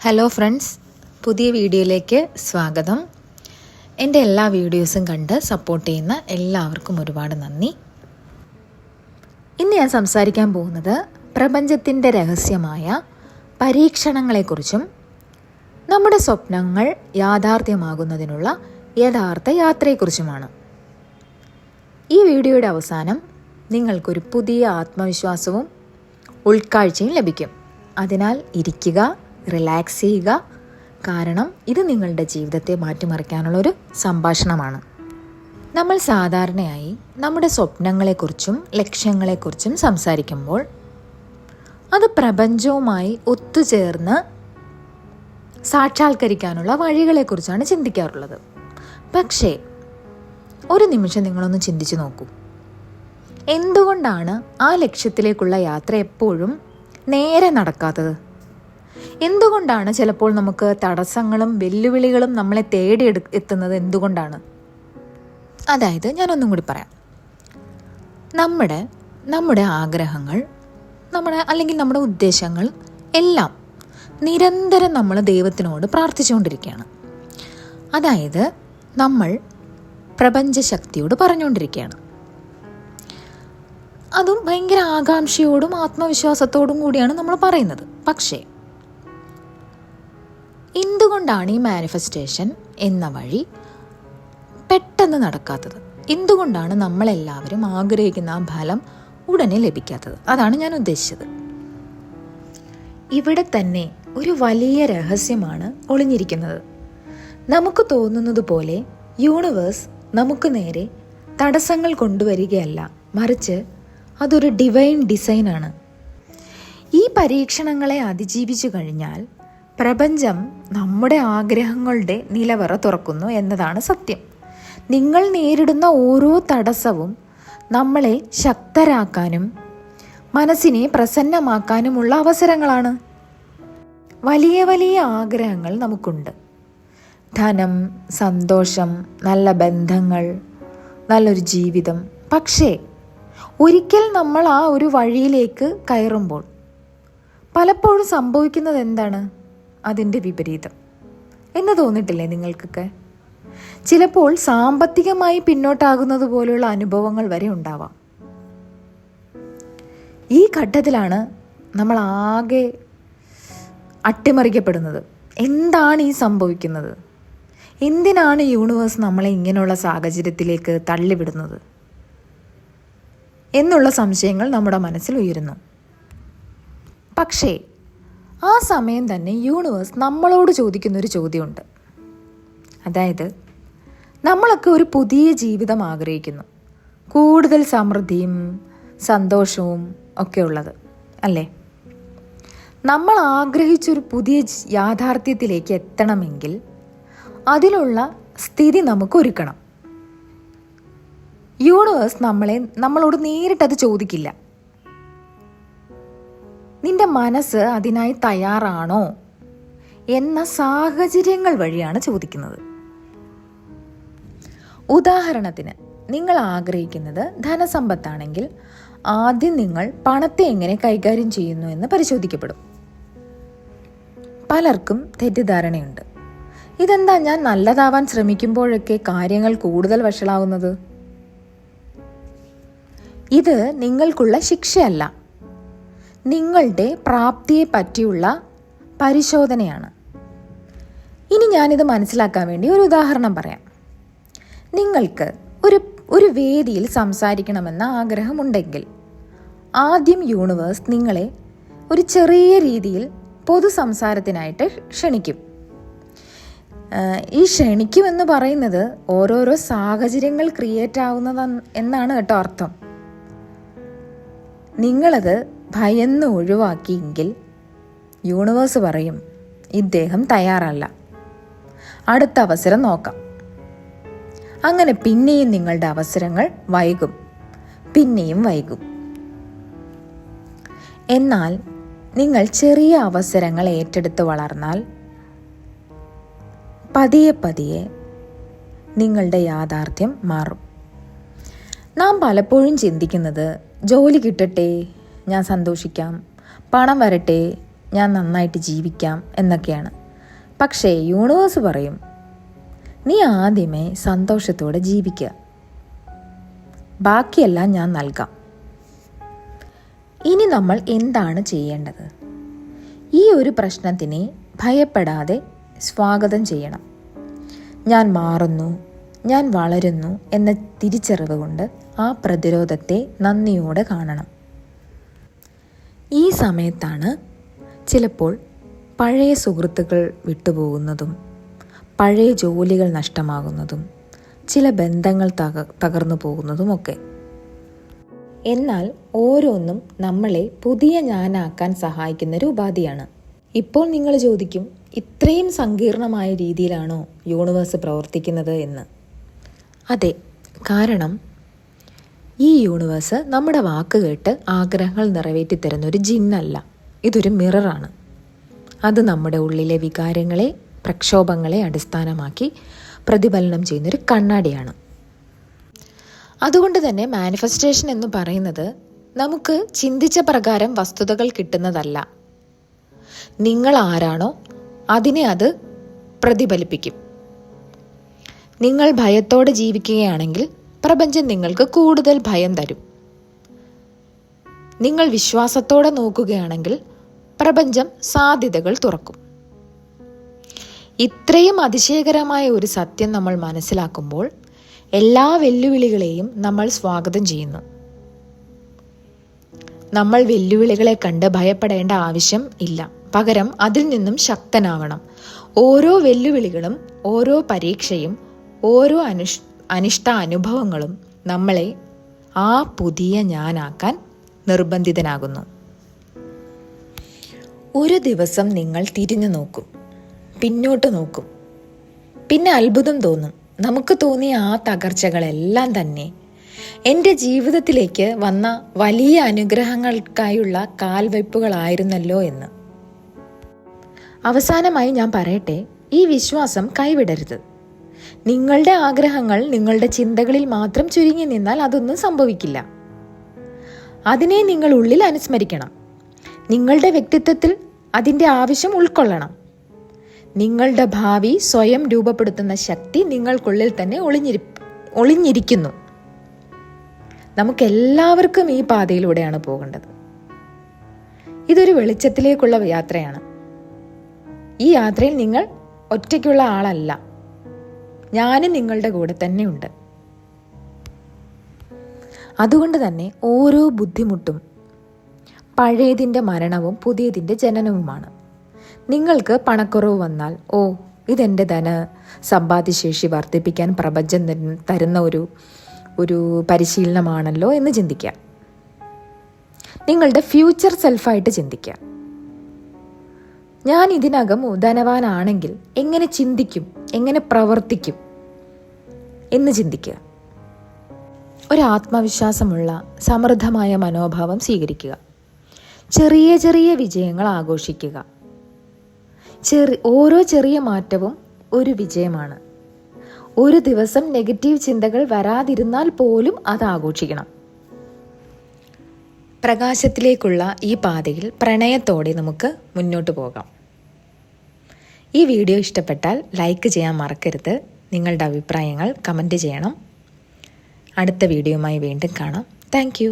Hello friends, പുതിയ വീഡിയോയിലേക്ക് സ്വാഗതം. എൻ്റെ എല്ലാ വീഡിയോസും കണ്ട് സപ്പോർട്ട് ചെയ്യുന്ന എല്ലാവർക്കും ഒരുപാട് നന്ദി. ഇന്ന് ഞാൻ സംസാരിക്കാൻ പോകുന്നത് പ്രപഞ്ചത്തിൻ്റെ രഹസ്യമായ പരീക്ഷണങ്ങളെക്കുറിച്ചും നമ്മുടെ സ്വപ്നങ്ങൾ യാഥാർത്ഥ്യമാകുന്നതിനുള്ള യഥാർത്ഥ യാത്രയെക്കുറിച്ചുമാണ്. ഈ വീഡിയോയുടെ അവസാനം നിങ്ങൾക്കൊരു പുതിയ ആത്മവിശ്വാസവും ഉൾക്കാഴ്ചയും ലഭിക്കും. അതിനാൽ ഇരിക്കുക, റിലാക്സ് ചെയ്യുക. കാരണം ഇത് നിങ്ങളുടെ ജീവിതത്തെ മാറ്റിമറിക്കാനുള്ളൊരു സംഭാഷണമാണ്. നമ്മൾ സാധാരണയായി നമ്മുടെ സ്വപ്നങ്ങളെക്കുറിച്ചും ലക്ഷ്യങ്ങളെക്കുറിച്ചും സംസാരിക്കുമ്പോൾ അത് പ്രപഞ്ചവുമായി ഒത്തുചേർന്ന് സാക്ഷാത്കരിക്കാനുള്ള വഴികളെക്കുറിച്ചാണ് ചിന്തിക്കാറുള്ളത്. പക്ഷേ ഒരു നിമിഷം നിങ്ങളൊന്ന് ചിന്തിച്ചു നോക്കൂ. എന്തുകൊണ്ടാണ് ആ ലക്ഷ്യത്തിലേക്കുള്ള യാത്ര എപ്പോഴും നേരെ നടക്കാത്തത്? എന്തുകൊണ്ടാണ് ചിലപ്പോൾ നമുക്ക് തടസ്സങ്ങളും വെല്ലുവിളികളും നമ്മളെ തേടി എത്തുന്നത്? എന്തുകൊണ്ടാണ്? അതായത് ഞാനൊന്നും കൂടി പറയാം. നമ്മുടെ ആഗ്രഹങ്ങൾ, അല്ലെങ്കിൽ നമ്മുടെ ഉദ്ദേശങ്ങൾ എല്ലാം നിരന്തരം നമ്മൾ ദൈവത്തിനോട് പ്രാർത്ഥിച്ചുകൊണ്ടിരിക്കുകയാണ്. അതായത് നമ്മൾ പ്രപഞ്ചശക്തിയോട് പറഞ്ഞുകൊണ്ടിരിക്കുകയാണ്. അതും ഭയങ്കര ആകാംക്ഷയോടും ആത്മവിശ്വാസത്തോടും കൂടിയാണ് നമ്മൾ പറയുന്നത്. പക്ഷേ എന്തുകൊണ്ടാണ് ഈ മാനിഫെസ്റ്റേഷൻ എന്ന വഴി പെട്ടെന്ന് നടക്കാത്തത്? എന്തുകൊണ്ടാണ് നമ്മളെല്ലാവരും ആഗ്രഹിക്കുന്ന ആ ഫലം ഉടനെ ലഭിക്കാത്തത്? അതാണ് ഞാൻ ഉദ്ദേശിച്ചത്. ഇവിടെ തന്നെ ഒരു വലിയ രഹസ്യമാണ് ഒളിഞ്ഞിരിക്കുന്നത്. നമുക്ക് തോന്നുന്നത് പോലെ യൂണിവേഴ്സ് നമുക്ക് നേരെ തടസ്സങ്ങൾ കൊണ്ടുവരികയല്ല, മറിച്ച് അതൊരു ഡിവൈൻ ഡിസൈനാണ്. ഈ പരീക്ഷണങ്ങളെ അതിജീവിച്ചു കഴിഞ്ഞാൽ പ്രപഞ്ചം നമ്മുടെ ആഗ്രഹങ്ങളുടെ നിലവറ തുറക്കുന്നു എന്നതാണ് സത്യം. നിങ്ങൾ നേരിടുന്ന ഓരോ തടസ്സവും നമ്മളെ ശക്തരാക്കാനും മനസ്സിനെ പ്രസന്നമാക്കാനുമുള്ള അവസരങ്ങളാണ്. വലിയ വലിയ ആഗ്രഹങ്ങൾ നമുക്കുണ്ട്. ധനം, സന്തോഷം, നല്ല ബന്ധങ്ങൾ, നല്ലൊരു ജീവിതം. പക്ഷേ ഒരിക്കൽ നമ്മൾ ആ ഒരു വഴിയിലേക്ക് കയറുമ്പോൾ പലപ്പോഴും സംഭവിക്കുന്നത് എന്താണ്? അതിൻ്റെ വിപരീതം എന്ന് തോന്നിട്ടില്ലേ നിങ്ങൾക്കൊക്കെ? ചിലപ്പോൾ സാമ്പത്തികമായി പിന്നോട്ടാകുന്നത് പോലെയുള്ള അനുഭവങ്ങൾ വരെ ഉണ്ടാവാം. ഈ ഘട്ടത്തിലാണ് നമ്മൾ ആകെ അട്ടിമറിക്കപ്പെടുന്നത്. എന്താണ് ഈ സംഭവിക്കുന്നത്? എന്തിനാണ് യൂണിവേഴ്സ് നമ്മളെ ഇങ്ങനെയുള്ള സാഹചര്യത്തിലേക്ക് തള്ളിവിടുന്നത് എന്നുള്ള സംശയങ്ങൾ നമ്മുടെ മനസ്സിൽ ഉയരുന്നു. പക്ഷേ ആ സമയം തന്നെ യൂണിവേഴ്സ് നമ്മളോട് ചോദിക്കുന്നൊരു ചോദ്യമുണ്ട്. അതായത് നമ്മളൊക്കെ ഒരു പുതിയ ജീവിതം ആഗ്രഹിക്കുന്നു, കൂടുതൽ സമൃദ്ധിയും സന്തോഷവും ഒക്കെ ഉള്ളത്, അല്ലേ? നമ്മൾ ആഗ്രഹിച്ചൊരു പുതിയ യാഥാർത്ഥ്യത്തിലേക്ക് എത്തണമെങ്കിൽ അതിനുള്ള സ്ഥിതി നമുക്ക് ഒരുക്കണം. യൂണിവേഴ്സ് നമ്മളോട് നേരിട്ടത് ചോദിക്കില്ല. നിന്റെ മനസ്സ് അതിനായി തയ്യാറാണോ എന്ന സാഹചര്യങ്ങൾ വഴിയാണ് ചോദിക്കുന്നത്. ഉദാഹരണത്തിന്, നിങ്ങൾ ആഗ്രഹിക്കുന്നത് ധനസമ്പത്താണെങ്കിൽ ആദ്യം നിങ്ങൾ പണത്തെ എങ്ങനെ കൈകാര്യം ചെയ്യുന്നു എന്ന് പരിശോധിക്കപ്പെടും. പലർക്കും തെറ്റിദ്ധാരണയുണ്ട്. ഇതെന്താ, ഞാൻ നല്ലതാവാൻ ശ്രമിക്കുമ്പോഴൊക്കെ കാര്യങ്ങൾ കൂടുതൽ വഷളാവുന്നത്? ഇത് നിങ്ങൾക്കുള്ള ശിക്ഷയല്ല, നിങ്ങളുടെ പ്രാപ്തിയെ പറ്റിയുള്ള പരിശോധനയാണ്. ഇനി ഞാനിത് മനസ്സിലാക്കാൻ വേണ്ടി ഒരു ഉദാഹരണം പറയാം. നിങ്ങൾക്ക് ഒരു വേദിയിൽ സംസാരിക്കണമെന്ന ആഗ്രഹമുണ്ടെങ്കിൽ ആദ്യം യൂണിവേഴ്സ് നിങ്ങളെ ഒരു ചെറിയ രീതിയിൽ പൊതു സംസാരത്തിനായിട്ട് ക്ഷണിക്കും. ഈ ക്ഷണിക്കുമെന്ന് പറയുന്നത് ഓരോരോ സാഹചര്യങ്ങൾ ക്രിയേറ്റ് ആവുന്നത് എന്നാണ് കേട്ടോ അർത്ഥം. നിങ്ങളത് ഭയന്ന് ഒഴിവാക്കിയെങ്കിൽ യൂണിവേഴ്സ് പറയും, ഇദ്ദേഹം തയ്യാറല്ല, അടുത്ത അവസരം നോക്കാം. അങ്ങനെ പിന്നെയും നിങ്ങളുടെ അവസരങ്ങൾ വൈകും, പിന്നെയും വൈകും. എന്നാൽ നിങ്ങൾ ചെറിയ അവസരങ്ങൾ ഏറ്റെടുത്ത് വളർന്നാൽ പതിയെ പതിയെ നിങ്ങളുടെ യാഥാർത്ഥ്യം മാറും. നാം പലപ്പോഴും ചിന്തിക്കുന്നത്, ജോലി കിട്ടട്ടെ, ഞാൻ സന്തോഷിക്കാം, പണം വരട്ടെ, ഞാൻ നന്നായിട്ട് ജീവിക്കാം എന്നൊക്കെയാണ്. പക്ഷേ യൂണിവേഴ്സ് പറയും, നീ ആദ്യമേ സന്തോഷത്തോടെ ജീവിക്കുക, ബാക്കിയെല്ലാം ഞാൻ നൽകാം. ഇനി നമ്മൾ എന്താണ് ചെയ്യേണ്ടത്? ഈ ഒരു പ്രശ്നത്തിനെ ഭയപ്പെടാതെ സ്വാഗതം ചെയ്യണം. ഞാൻ മാറുന്നു, ഞാൻ വളരുന്നു എന്ന തിരിച്ചറിവ് കൊണ്ട് ആ പ്രതിരോധത്തെ നന്ദിയോടെ കാണണം. ഈ സമയത്താണ് ചിലപ്പോൾ പഴയ സുഹൃത്തുക്കൾ വിട്ടുപോകുന്നതും പഴയ ജോലികൾ നഷ്ടമാകുന്നതും ചില ബന്ധങ്ങൾ തകർന്നു പോകുന്നതുമൊക്കെ. എന്നാൽ ഓരോന്നും നമ്മളെ പുതിയ ഞാനാക്കാൻ സഹായിക്കുന്നൊരു ഉപാധിയാണ്. ഇപ്പോൾ നിങ്ങൾ ചോദിക്കും, ഇത്രയും സങ്കീർണമായ രീതിയിലാണോ യൂണിവേഴ്സ് പ്രവർത്തിക്കുന്നത് എന്ന്? അതെ, കാരണം ഈ യൂണിവേഴ്സ് നമ്മുടെ വാക്ക് കേട്ട് ആഗ്രഹങ്ങൾ നിറവേറ്റി തരുന്ന ഒരു ജിന്നല്ല, ഇതൊരു മിററാണ്. അത് നമ്മുടെ ഉള്ളിലെ വികാരങ്ങളെ, പ്രക്ഷോഭങ്ങളെ അടിസ്ഥാനമാക്കി പ്രതിഫലനം ചെയ്യുന്നൊരു കണ്ണാടിയാണ്. അതുകൊണ്ട് തന്നെ മാനിഫെസ്റ്റേഷൻ എന്ന് പറയുന്നത് നമുക്ക് ചിന്തിച്ച പ്രകാരം വസ്തുതകൾ കിട്ടുന്നതല്ല. നിങ്ങൾ ആരാണോ അതിനെ അത് പ്രതിഫലിപ്പിക്കും. നിങ്ങൾ ഭയത്തോടെ ജീവിക്കുകയാണെങ്കിൽ പ്രപഞ്ചം നിങ്ങൾക്ക് കൂടുതൽ ഭയം തരും. നിങ്ങൾ വിശ്വാസത്തോടെ നോക്കുകയാണെങ്കിൽ പ്രപഞ്ചം സാധ്യതകൾ തുറക്കും. ഇത്രയും അതിശയകരമായ ഒരു സത്യം നമ്മൾ മനസ്സിലാക്കുമ്പോൾ എല്ലാ വെല്ലുവിളികളെയും നമ്മൾ സ്വാഗതം ചെയ്യുന്നു. നമ്മൾ വെല്ലുവിളികളെ കണ്ട് ഭയപ്പെടേണ്ട ആവശ്യം ഇല്ല. പകരം അതിൽ നിന്നും ശക്തനാവണം. ഓരോ വെല്ലുവിളികളും, ഓരോ പരീക്ഷയും, ഓരോ അനിഷ്ട അനുഭവങ്ങളും നമ്മളെ ആ പുതിയ ഞാനാക്കാൻ നിർബന്ധിതനാകുന്നു. ഒരു ദിവസം നിങ്ങൾ തിരിഞ്ഞു നോക്കും, പിന്നോട്ട് നോക്കും, പിന്നെ അത്ഭുതം തോന്നും. നമുക്ക് തോന്നിയ ആ തകർച്ചകളെല്ലാം തന്നെ എൻ്റെ ജീവിതത്തിലേക്ക് വന്ന വലിയ അനുഗ്രഹങ്ങൾക്കായുള്ള കാൽവയ്പ്പുകളായിരുന്നല്ലോ എന്ന്. അവസാനമായി ഞാൻ പറയട്ടെ, ഈ വിശ്വാസം കൈവിടരുത്. നിങ്ങളുടെ ആഗ്രഹങ്ങൾ നിങ്ങളുടെ ചിന്തകളിൽ മാത്രം ചുരുങ്ങി നിന്നാൽ അതൊന്നും സംഭവിക്കില്ല. അതിനെ നിങ്ങൾ ഉള്ളിൽ അനുസ്മരിക്കണം. നിങ്ങളുടെ വ്യക്തിത്വത്തിൽ അതിൻ്റെ ആവശ്യം ഉൾക്കൊള്ളണം. നിങ്ങളുടെ ഭാവി സ്വയം രൂപപ്പെടുത്തുന്ന ശക്തി നിങ്ങൾക്കുള്ളിൽ തന്നെ ഒളിഞ്ഞിരിക്കുന്നു. നമുക്കെല്ലാവർക്കും ഈ പാതയിലൂടെയാണ് പോകേണ്ടത്. ഇതൊരു വെളിച്ചത്തിലേക്കുള്ള യാത്രയാണ്. ഈ യാത്രയിൽ നിങ്ങൾ ഒറ്റയ്ക്കുള്ള ആളല്ല. ഞാനും നിങ്ങളുടെ കൂടെ തന്നെ ഉണ്ട്. അതുകൊണ്ട് തന്നെ ഓരോ ബുദ്ധിമുട്ടും പഴയതിൻ്റെ മരണവും പുതിയതിൻ്റെ ജനനവുമാണ്. നിങ്ങൾക്ക് പണക്കുറവ് വന്നാൽ, ഇതെൻ്റെ സമ്പാദ്യശേഷി വർദ്ധിപ്പിക്കാൻ പ്രപഞ്ചം തരുന്ന ഒരു പരിശീലനമാണല്ലോ എന്ന് ചിന്തിക്കുക. നിങ്ങളുടെ ഫ്യൂച്ചർ സെൽഫായിട്ട് ചിന്തിക്കുക. ഞാൻ ഇതിനകം ധനവാനാണെങ്കിൽ എങ്ങനെ ചിന്തിക്കും, എങ്ങനെ പ്രവർത്തിക്കും എന്ന് ചിന്തിക്കുക. ഒരു ആത്മവിശ്വാസമുള്ള സമൃദ്ധമായ മനോഭാവം സ്വീകരിക്കുക. ചെറിയ ചെറിയ വിജയങ്ങൾ ആഘോഷിക്കുക. ഓരോ ചെറിയ മാറ്റവും ഒരു വിജയമാണ്. ഒരു ദിവസം നെഗറ്റീവ് ചിന്തകൾ വരാതിരുന്നാൽ പോലും അത് ആഘോഷിക്കണം. പ്രകാശത്തിലേക്കുള്ള ഈ പാതയിൽ പ്രണയത്തോടെ നമുക്ക് മുന്നോട്ട് പോകാം. ഈ വീഡിയോ ഇഷ്ടപ്പെട്ടാൽ ലൈക്ക് ചെയ്യാൻ മറക്കരുത്. നിങ്ങളുടെ അഭിപ്രായങ്ങൾ കമൻറ്റ് ചെയ്യണം. അടുത്ത വീഡിയോയുമായി വീണ്ടും കാണാം. താങ്ക്